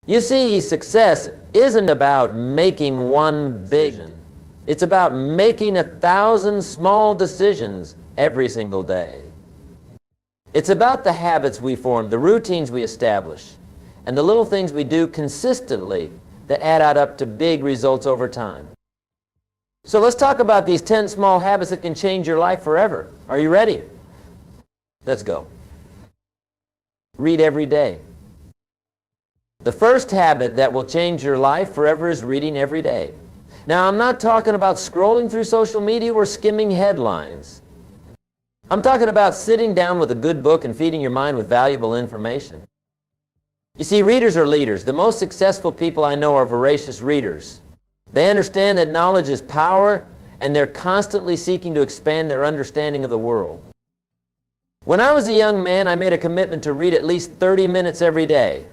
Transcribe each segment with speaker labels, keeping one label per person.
Speaker 1: You see, success isn't about making one big decision. It's about making 1,000 small decisions every single day. It's about the habits we form, the routines we establish, and the little things we do consistently that add up to big results over time. So let's talk about these 10 small habits that can change your life forever. Are you ready? Let's go. Read every day. The first habit that will change your life forever is reading every day. Now, I'm not talking about scrolling through social media or skimming headlines. I'm talking about sitting down with a good book and feeding your mind with valuable information. You see, readers are leaders. The most successful people I know are voracious readers. They understand that knowledge is power, and they're constantly seeking to expand their understanding of the world. When I was a young man, I made a commitment to read at least 30 minutes every day.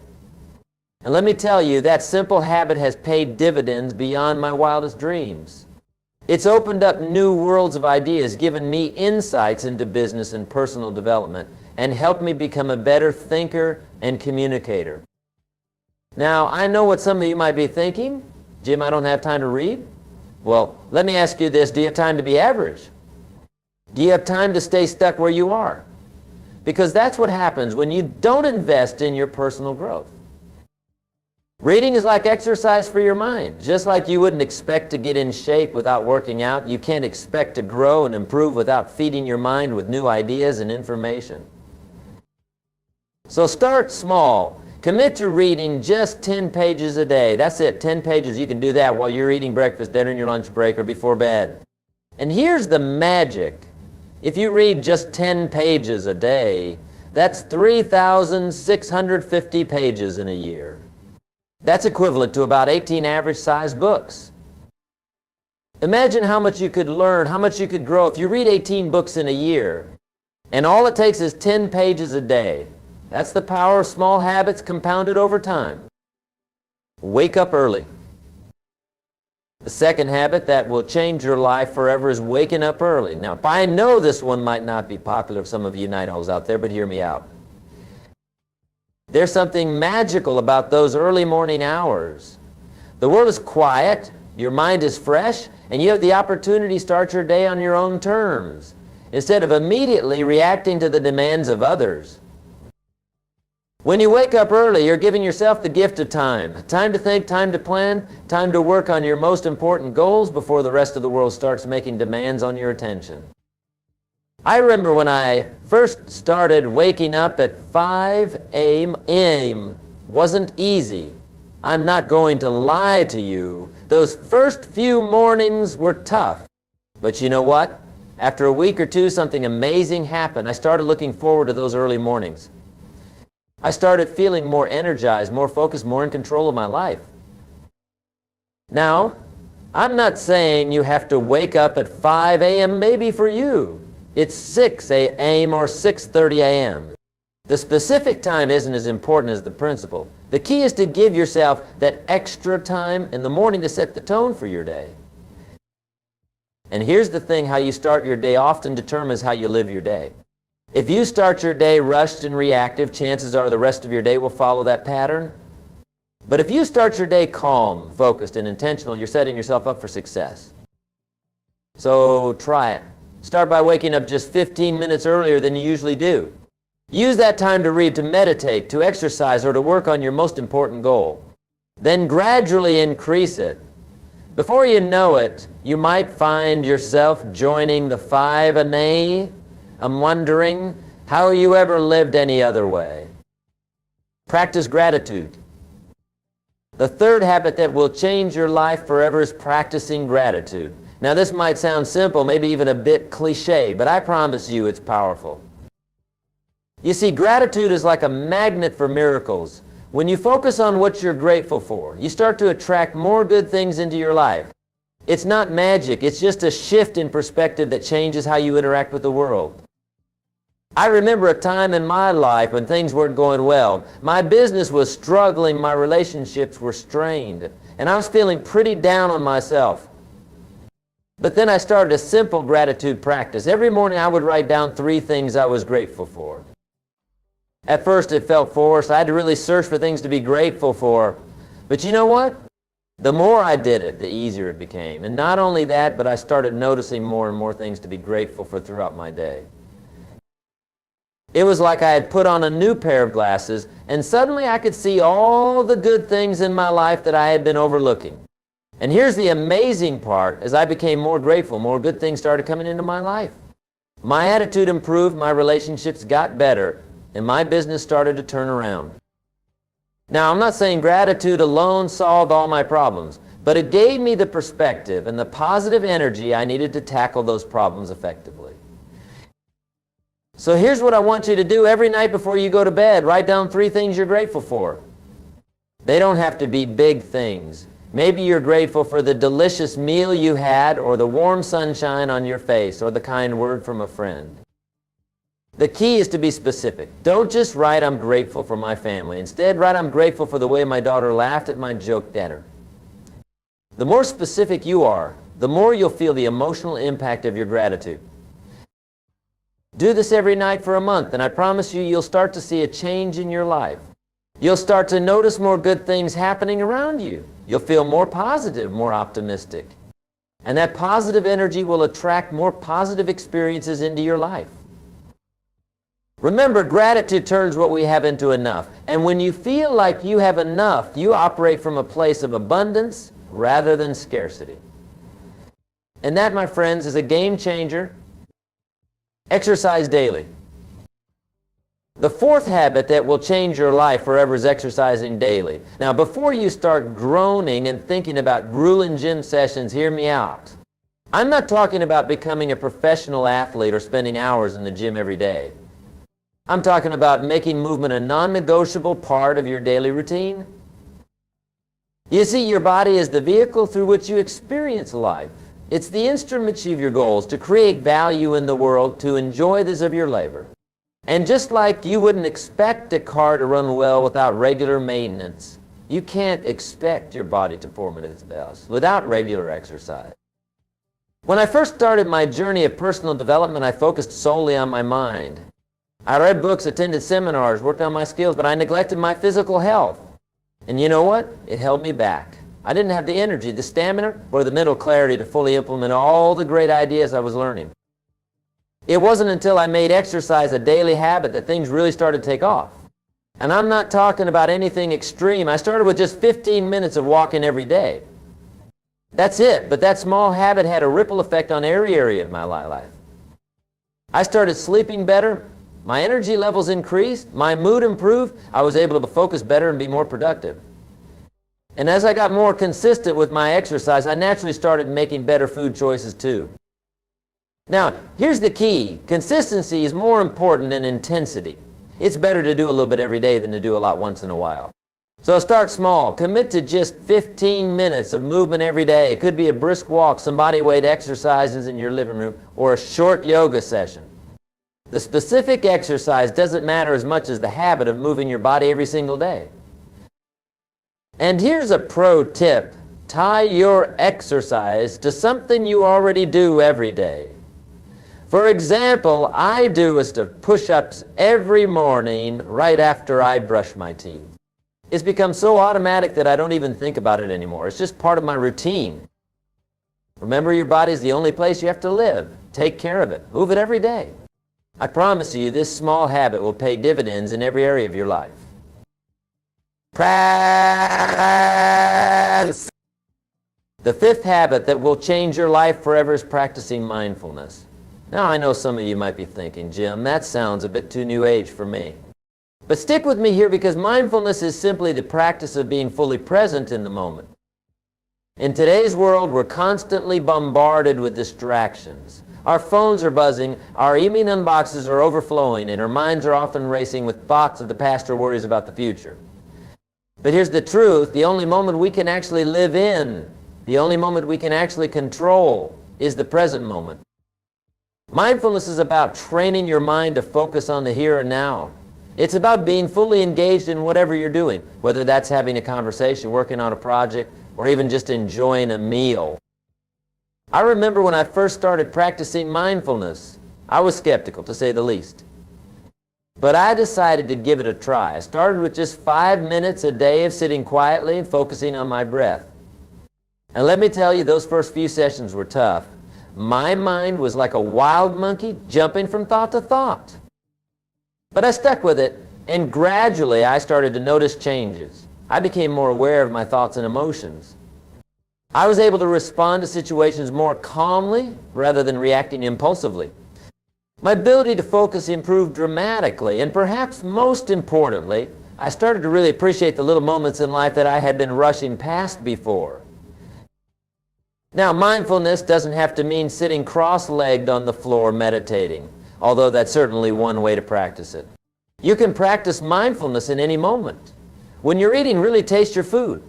Speaker 1: And let me tell you, that simple habit has paid dividends beyond my wildest dreams. It's opened up new worlds of ideas, given me insights into business and personal development, and helped me become a better thinker and communicator. Now, I know what some of you might be thinking. Jim, I don't have time to read. Well, let me ask you this. Do you have time to be average? Do you have time to stay stuck where you are? Because that's what happens when you don't invest in your personal growth. Reading is like exercise for your mind. Just like you wouldn't expect to get in shape without working out, you can't expect to grow and improve without feeding your mind with new ideas and information. So start small. Commit to reading just 10 pages a day. That's it, 10 pages. You can do that while you're eating breakfast, dinner, in your lunch break, or before bed. And here's the magic. If you read just 10 pages a day, that's 3,650 pages in a year. That's equivalent to about 18 average-sized books. Imagine how much you could learn, how much you could grow if you read 18 books in a year. And all it takes is 10 pages a day. That's the power of small habits compounded over time. Wake up early. The second habit that will change your life forever is waking up early. Now, I know this one might not be popular for some of you night owls out there, but hear me out. There's something magical about those early morning hours. The world is quiet, your mind is fresh, and you have the opportunity to start your day on your own terms, instead of immediately reacting to the demands of others. When you wake up early, you're giving yourself the gift of time. Time to think, time to plan, time to work on your most important goals before the rest of the world starts making demands on your attention. I remember when I first started waking up at 5 a.m. Wasn't easy. I'm not going to lie to you. Those first few mornings were tough. But you know what? After a week or two, something amazing happened. I started looking forward to those early mornings. I started feeling more energized, more focused, more in control of my life. Now, I'm not saying you have to wake up at 5 a.m. maybe for you. It's 6 a.m. or 6:30 a.m. The specific time isn't as important as the principle. The key is to give yourself that extra time in the morning to set the tone for your day. And here's the thing, how you start your day often determines how you live your day. If you start your day rushed and reactive, chances are the rest of your day will follow that pattern. But if you start your day calm, focused, and intentional, you're setting yourself up for success. So try it. Start by waking up just 15 minutes earlier than you usually do. Use that time to read, to meditate, to exercise, or to work on your most important goal. Then gradually increase it. Before you know it, you might find yourself joining the 5 a.m. I'm wondering, how you ever lived any other way? Practice gratitude. The third habit that will change your life forever is practicing gratitude. Now, this might sound simple, maybe even a bit cliche, but I promise you it's powerful. You see, gratitude is like a magnet for miracles. When you focus on what you're grateful for, you start to attract more good things into your life. It's not magic, it's just a shift in perspective that changes how you interact with the world. I remember a time in my life when things weren't going well. My business was struggling, my relationships were strained, and I was feeling pretty down on myself. But then I started a simple gratitude practice. Every morning I would write down 3 things I was grateful for. At first it felt forced. I had to really search for things to be grateful for. But you know what? The more I did it, the easier it became. And not only that, but I started noticing more and more things to be grateful for throughout my day. It was like I had put on a new pair of glasses, and suddenly I could see all the good things in my life that I had been overlooking. And here's the amazing part. As I became more grateful, more good things started coming into my life. My attitude improved, my relationships got better, and my business started to turn around. Now, I'm not saying gratitude alone solved all my problems, but it gave me the perspective and the positive energy I needed to tackle those problems effectively. So here's what I want you to do every night before you go to bed. Write down 3 things you're grateful for. They don't have to be big things. Maybe you're grateful for the delicious meal you had, or the warm sunshine on your face, or the kind word from a friend. The key is to be specific. Don't just write, "I'm grateful for my family." Instead, write, "I'm grateful for the way my daughter laughed at my joke dinner." The more specific you are, the more you'll feel the emotional impact of your gratitude. Do this every night for a month, and I promise you, you'll start to see a change in your life. You'll start to notice more good things happening around you. You'll feel more positive, more optimistic. And that positive energy will attract more positive experiences into your life. Remember, gratitude turns what we have into enough. And when you feel like you have enough, you operate from a place of abundance rather than scarcity. And that, my friends, is a game changer. Exercise daily. The 4th habit that will change your life forever is exercising daily. Now, before you start groaning and thinking about grueling gym sessions, hear me out. I'm not talking about becoming a professional athlete or spending hours in the gym every day. I'm talking about making movement a non-negotiable part of your daily routine. You see, your body is the vehicle through which you experience life. It's the instrument of your goals to create value in the world, to enjoy this of your labor. And just like you wouldn't expect a car to run well without regular maintenance, you can't expect your body to perform at its best without regular exercise. When I first started my journey of personal development, I focused solely on my mind. I read books, attended seminars, worked on my skills, but I neglected my physical health. And you know what? It held me back. I didn't have the energy, the stamina, or the mental clarity to fully implement all the great ideas I was learning. It wasn't until I made exercise a daily habit that things really started to take off. And I'm not talking about anything extreme. I started with just 15 minutes of walking every day. That's it, but that small habit had a ripple effect on every area of my life. I started sleeping better. My energy levels increased. My mood improved. I was able to focus better and be more productive. And as I got more consistent with my exercise, I naturally started making better food choices too. Now, here's the key. Consistency is more important than intensity. It's better to do a little bit every day than to do a lot once in a while. So start small. Commit to just 15 minutes of movement every day. It could be a brisk walk, some body weight exercises in your living room, or a short yoga session. The specific exercise doesn't matter as much as the habit of moving your body every single day. And here's a pro tip. Tie your exercise to something you already do every day. For example, I do a list of push-ups every morning right after I brush my teeth. It's become so automatic that I don't even think about it anymore. It's just part of my routine. Remember, your body is the only place you have to live. Take care of it. Move it every day. I promise you, this small habit will pay dividends in every area of your life. Practice. The 5th habit that will change your life forever is practicing mindfulness. Now, I know some of you might be thinking, "Jim, that sounds a bit too new age for me." But stick with me here, because mindfulness is simply the practice of being fully present in the moment. In today's world, we're constantly bombarded with distractions. Our phones are buzzing, our email inboxes are overflowing, and our minds are often racing with thoughts of the past or worries about the future. But here's the truth. The only moment we can actually live in, the only moment we can actually control, is the present moment. Mindfulness is about training your mind to focus on the here and now. It's about being fully engaged in whatever you're doing, whether that's having a conversation, working on a project, or even just enjoying a meal. I remember when I first started practicing mindfulness, I was skeptical, to say the least. But I decided to give it a try. I started with just 5 minutes a day of sitting quietly and focusing on my breath. And let me tell you, those first few sessions were tough. My mind was like a wild monkey jumping from thought to thought. But I stuck with it, and gradually I started to notice changes. I became more aware of my thoughts and emotions. I was able to respond to situations more calmly rather than reacting impulsively. My ability to focus improved dramatically, and perhaps most importantly, I started to really appreciate the little moments in life that I had been rushing past before. Now, mindfulness doesn't have to mean sitting cross-legged on the floor meditating, although that's certainly one way to practice it. You can practice mindfulness in any moment. When you're eating, really taste your food.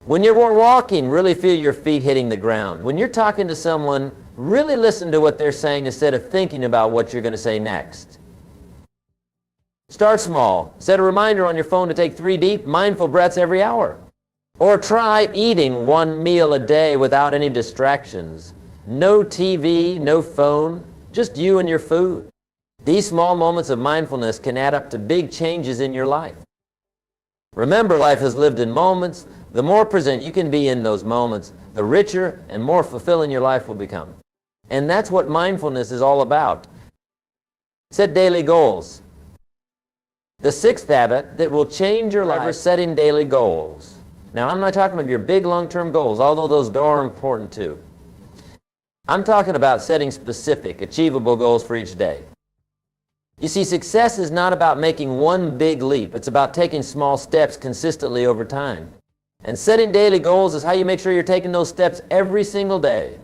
Speaker 1: When you're walking, really feel your feet hitting the ground. When you're talking to someone, really listen to what they're saying instead of thinking about what you're going to say next. Start small. Set a reminder on your phone to take 3 deep, mindful breaths every hour. Or try eating 1 meal a day without any distractions. No TV, no phone, just you and your food. These small moments of mindfulness can add up to big changes in your life. Remember, life is lived in moments. The more present you can be in those moments, the richer and more fulfilling your life will become. And that's what mindfulness is all about. Set daily goals. The 6th habit that will change your life is setting daily goals. Now, I'm not talking about your big long-term goals, although those are important too. I'm talking about setting specific, achievable goals for each day. You see, success is not about making one big leap. It's about taking small steps consistently over time. And setting daily goals is how you make sure you're taking those steps every single day.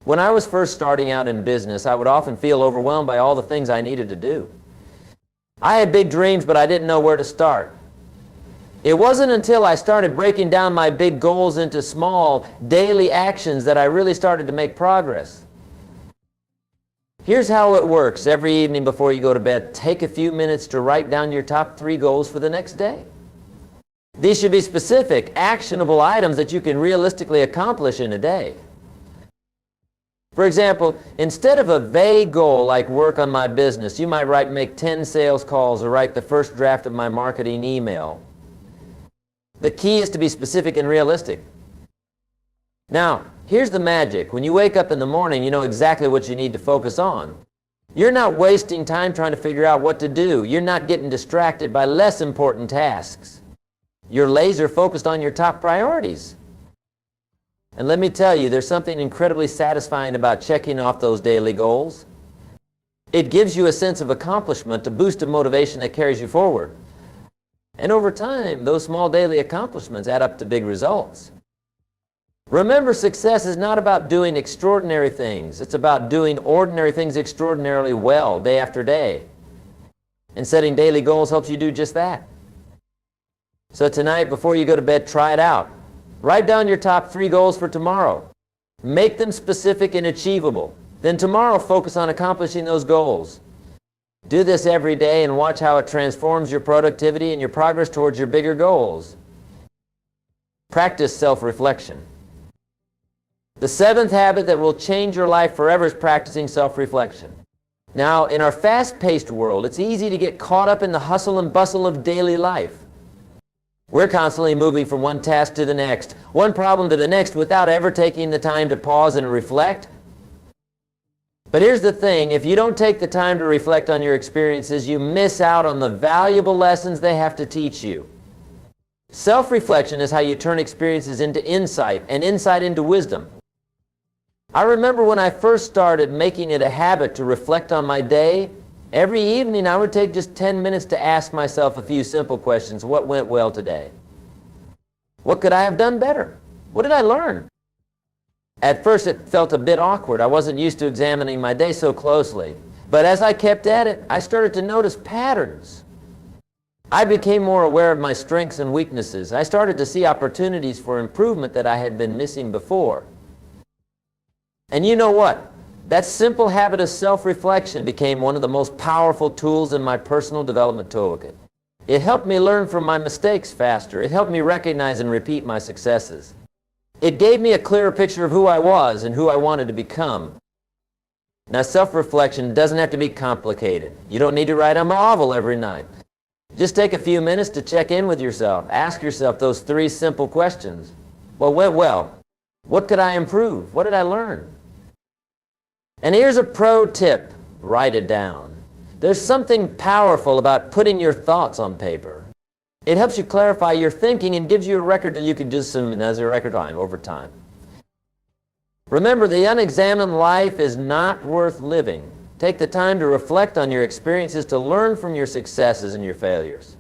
Speaker 1: When I was first starting out in business, I would often feel overwhelmed by all the things I needed to do. I had big dreams, but I didn't know where to start. It wasn't until I started breaking down my big goals into small, daily actions that I really started to make progress. Here's how it works. Every evening before you go to bed, take a few minutes to write down your top 3 goals for the next day. These should be specific, actionable items that you can realistically accomplish in a day. For example, instead of a vague goal like work on my business, you might write make 10 sales calls or write the first draft of my marketing email. The key is to be specific and realistic. Now, here's the magic. When you wake up in the morning, you know exactly what you need to focus on. You're not wasting time trying to figure out what to do. You're not getting distracted by less important tasks. You're laser focused on your top priorities. And let me tell you, there's something incredibly satisfying about checking off those daily goals. It gives you a sense of accomplishment, a boost of motivation that carries you forward. And over time, those small daily accomplishments add up to big results. Remember, success is not about doing extraordinary things. It's about doing ordinary things extraordinarily well, day after day. And setting daily goals helps you do just that. So tonight, before you go to bed, try it out. Write down your top 3 goals for tomorrow. Make them specific and achievable. Then tomorrow, focus on accomplishing those goals. Do this every day and watch how it transforms your productivity and your progress towards your bigger goals. Practice self-reflection. The 7th habit that will change your life forever is practicing self-reflection. Now, in our fast-paced world, it's easy to get caught up in the hustle and bustle of daily life. We're constantly moving from one task to the next, one problem to the next, without ever taking the time to pause and reflect. But here's the thing, if you don't take the time to reflect on your experiences, you miss out on the valuable lessons they have to teach you. Self-reflection is how you turn experiences into insight, and insight into wisdom. I remember when I first started making it a habit to reflect on my day, every evening I would take just 10 minutes to ask myself a few simple questions. What went well today? What could I have done better? What did I learn? At first it felt a bit awkward. I wasn't used to examining my day so closely. But as I kept at it, I started to notice patterns. I became more aware of my strengths and weaknesses. I started to see opportunities for improvement that I had been missing before. And you know what? That simple habit of self-reflection became one of the most powerful tools in my personal development toolkit. It helped me learn from my mistakes faster. It helped me recognize and repeat my successes. It gave me a clearer picture of who I was and who I wanted to become. Now, self-reflection doesn't have to be complicated. You don't need to write a novel every night. Just take a few minutes to check in with yourself. Ask yourself those 3 simple questions. What went well? What could I improve? What did I learn? And here's a pro tip. Write it down. There's something powerful about putting your thoughts on paper. It helps you clarify your thinking and gives you a record that you can just assume as a record line over time. Remember, the unexamined life is not worth living. Take the time to reflect on your experiences, to learn from your successes and your failures.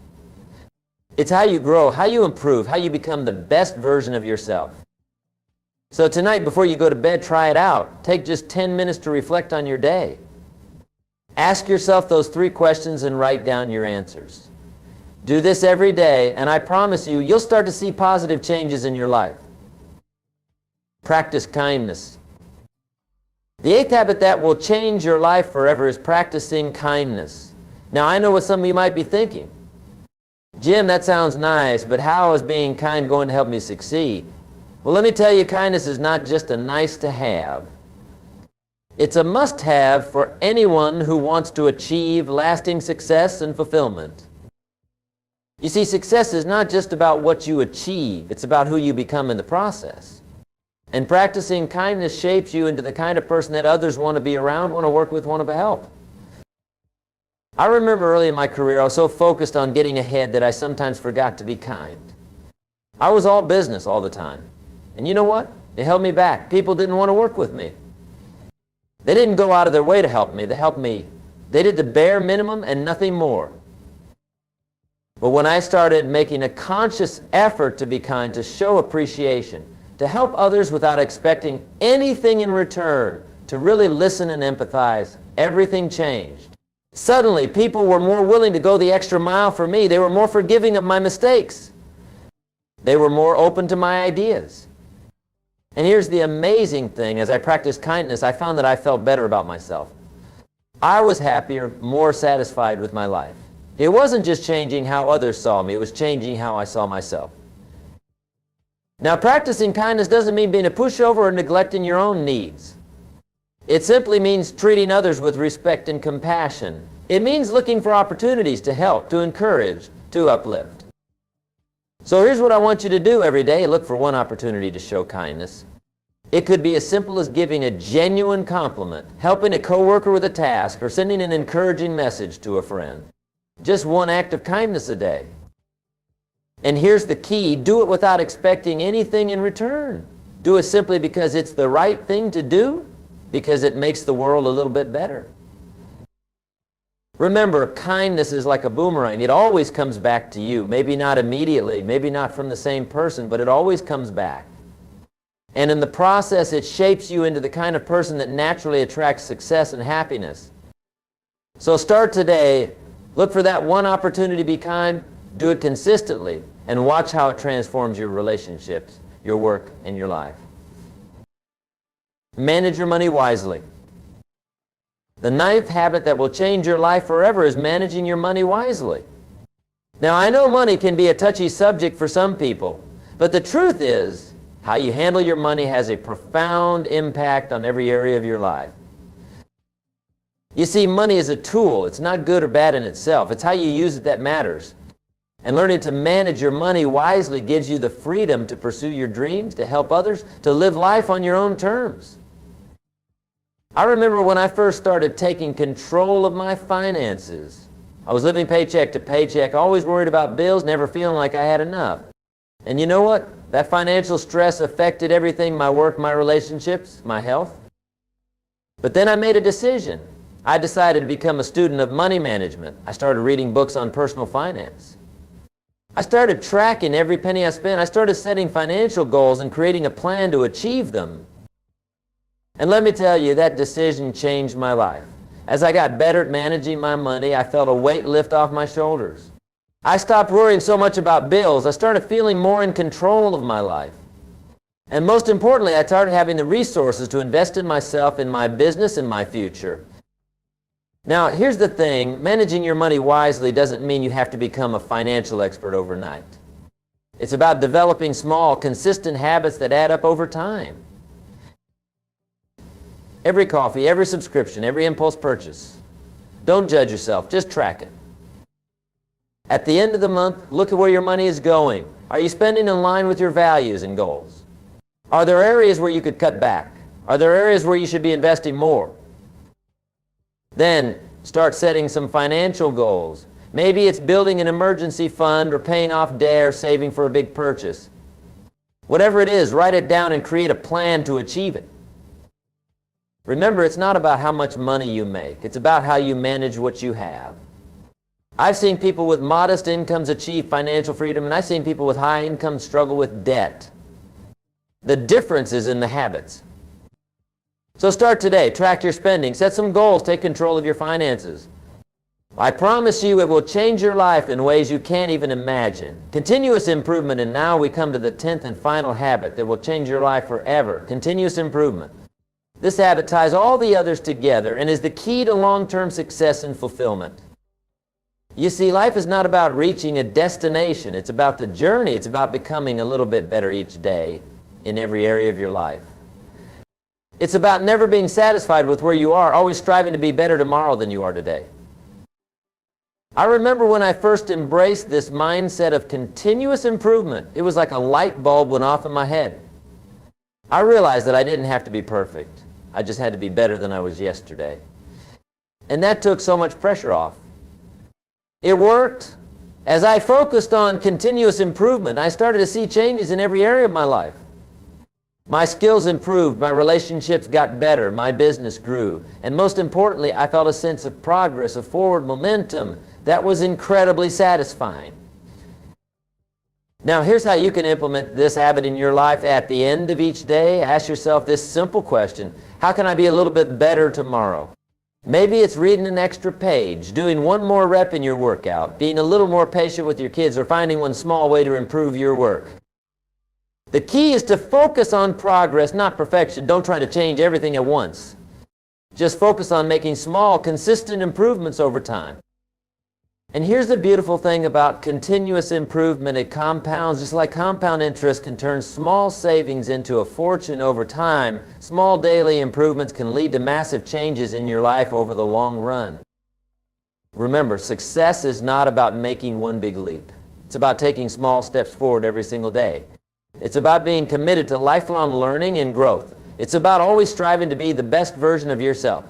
Speaker 1: It's how you grow, how you improve, how you become the best version of yourself. So tonight, before you go to bed, try it out. Take just 10 minutes to reflect on your day. Ask yourself those 3 questions and write down your answers. Do this every day, and I promise you, you'll start to see positive changes in your life. Practice kindness. The 8th habit that will change your life forever is practicing kindness. Now, I know what some of you might be thinking. Jim, that sounds nice, but how is being kind going to help me succeed? Well, let me tell you, kindness is not just a nice to have. It's a must-have for anyone who wants to achieve lasting success and fulfillment. You see, success is not just about what you achieve. It's about who you become in the process. And practicing kindness shapes you into the kind of person that others want to be around, want to work with, want to help. I remember early in my career, I was so focused on getting ahead that I sometimes forgot to be kind. I was all business all the time. And you know what? It held me back. People didn't want to work with me. They didn't go out of their way to help me. They helped me. They did the bare minimum and nothing more. But when I started making a conscious effort to be kind, to show appreciation, to help others without expecting anything in return, to really listen and empathize, everything changed. Suddenly, people were more willing to go the extra mile for me. They were more forgiving of my mistakes. They were more open to my ideas. And here's the amazing thing. As I practiced kindness, I found that I felt better about myself. I was happier, more satisfied with my life. It wasn't just changing how others saw me. It was changing how I saw myself. Now, practicing kindness doesn't mean being a pushover or neglecting your own needs. It simply means treating others with respect and compassion. It means looking for opportunities to help, to encourage, to uplift. So here's what I want you to do every day. Look for one opportunity to show kindness. It could be as simple as giving a genuine compliment, helping a coworker with a task, or sending an encouraging message to a friend. Just one act of kindness a day. And here's the key. Do it without expecting anything in return. Do it simply because it's the right thing to do, because it makes the world a little bit better. Remember, kindness is like a boomerang. It always comes back to you. Maybe not immediately, maybe not from the same person, but it always comes back. And in the process, it shapes you into the kind of person that naturally attracts success and happiness. So start today. Look for that one opportunity to be kind. Do it consistently, and watch how it transforms your relationships, your work, and your life. Manage your money wisely. The 9th habit that will change your life forever is managing your money wisely. Now, I know money can be a touchy subject for some people, but the truth is, how you handle your money has a profound impact on every area of your life. You see, money is a tool. It's not good or bad in itself. It's how you use it that matters. And learning to manage your money wisely gives you the freedom to pursue your dreams, to help others, to live life on your own terms. I remember when I first started taking control of my finances. I was living paycheck to paycheck, always worried about bills, never feeling like I had enough. And you know what? That financial stress affected everything, my work, my relationships, my health. But then I made a decision. I decided to become a student of money management. I started reading books on personal finance. I started tracking every penny I spent. I started setting financial goals and creating a plan to achieve them. And let me tell you, that decision changed my life. As I got better at managing my money, I felt a weight lift off my shoulders. I stopped worrying so much about bills. I started feeling more in control of my life. And most importantly, I started having the resources to invest in myself, in my business, and my future. Now, here's the thing. Managing your money wisely doesn't mean you have to become a financial expert overnight. It's about developing small, consistent habits that add up over time. every coffee, every subscription, every impulse purchase. Don't judge yourself, just track it. At the end of the month, look at where your money is going. Are you spending in line with your values and goals? Are there areas where you could cut back? Are there areas where you should be investing more? Then start setting some financial goals. Maybe it's building an emergency fund or paying off debt or saving for a big purchase. Whatever it is, write it down and create a plan to achieve it. Remember, it's not about how much money you make. It's about how you manage what you have. I've seen people with modest incomes achieve financial freedom, and I've seen people with high incomes struggle with debt. The difference is in the habits. So start today. Track your spending. Set some goals. Take control of your finances. I promise you it will change your life in ways you can't even imagine. Continuous improvement, and now we come to the 10th and final habit that will change your life forever. Continuous improvement. This habit ties all the others together and is the key to long-term success and fulfillment. You see, life is not about reaching a destination. It's about the journey. It's about becoming a little bit better each day in every area of your life. It's about never being satisfied with where you are, always striving to be better tomorrow than you are today. I remember when I first embraced this mindset of continuous improvement, it was like a light bulb went off in my head. I realized that I didn't have to be perfect. I just had to be better than I was yesterday. And that took so much pressure off. It worked. As I focused on continuous improvement, I started to see changes in every area of my life. My skills improved, my relationships got better, my business grew, and most importantly, I felt a sense of progress, of forward momentum that was incredibly satisfying. Now, here's how you can implement this habit in your life. At the end of each day, ask yourself this simple question: how can I be a little bit better tomorrow? Maybe it's reading an extra page, doing one more rep in your workout, being a little more patient with your kids, or finding one small way to improve your work. The key is to focus on progress, not perfection. Don't try to change everything at once. Just focus on making small, consistent improvements over time. And here's the beautiful thing about continuous improvement. It compounds, just like compound interest can turn small savings into a fortune over time. Small daily improvements can lead to massive changes in your life over the long run. Remember, success is not about making one big leap. It's about taking small steps forward every single day. It's about being committed to lifelong learning and growth. It's about always striving to be the best version of yourself.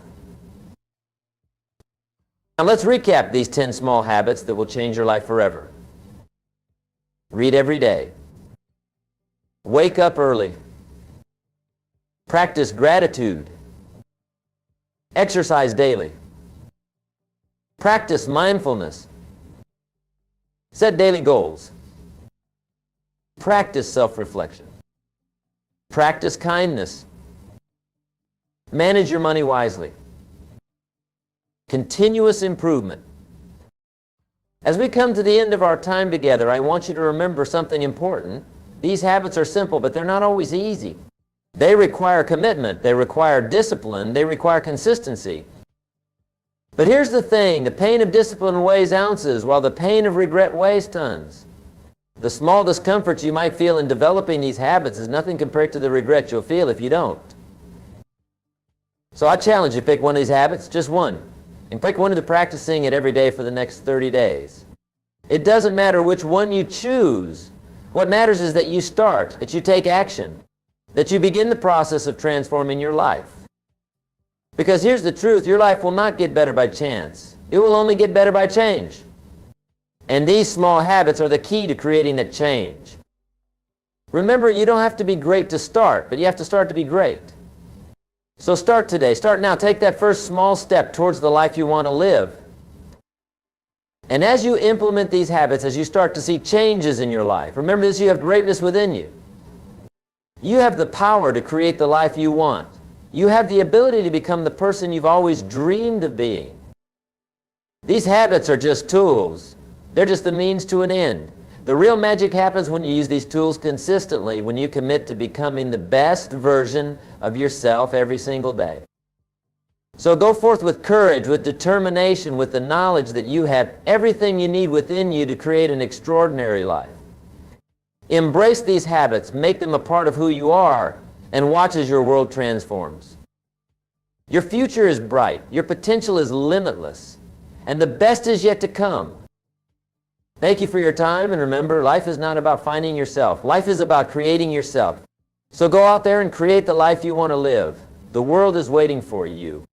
Speaker 1: Now let's recap these 10 small habits that will change your life forever. Read every day. Wake up early. Practice gratitude. Exercise daily. Practice mindfulness. Set daily goals. Practice self-reflection. Practice kindness. Manage your money wisely. Continuous improvement. As we come to the end of our time together, I want you to remember something important. These habits are simple, but they're not always easy. They require commitment. They require discipline. They require consistency. But here's the thing. The pain of discipline weighs ounces, while the pain of regret weighs tons. The small discomforts you might feel in developing these habits is nothing compared to the regret you'll feel if you don't. So I challenge you to pick one of these habits, just one, and pick one to practicing it every day for the next 30 days. It doesn't matter which one you choose. What matters is that you start, that you take action, that you begin the process of transforming your life. Because here's the truth, your life will not get better by chance. It will only get better by change. And these small habits are the key to creating that change. Remember, you don't have to be great to start, but you have to start to be great. So start today. Start now. Take that first small step towards the life you want to live. And as you implement these habits, as you start to see changes in your life, remember this, you have greatness within you. You have the power to create the life you want. You have the ability to become the person you've always dreamed of being. These habits are just tools. They're just the means to an end. The real magic happens when you use these tools consistently, when you commit to becoming the best version of yourself every single day. So go forth with courage, with determination, with the knowledge that you have everything you need within you to create an extraordinary life. Embrace these habits, make them a part of who you are, and watch as your world transforms. Your future is bright. Your potential is limitless. And the best is yet to come. Thank you for your time, and remember, life is not about finding yourself. Life is about creating yourself. So go out there and create the life you want to live. The world is waiting for you.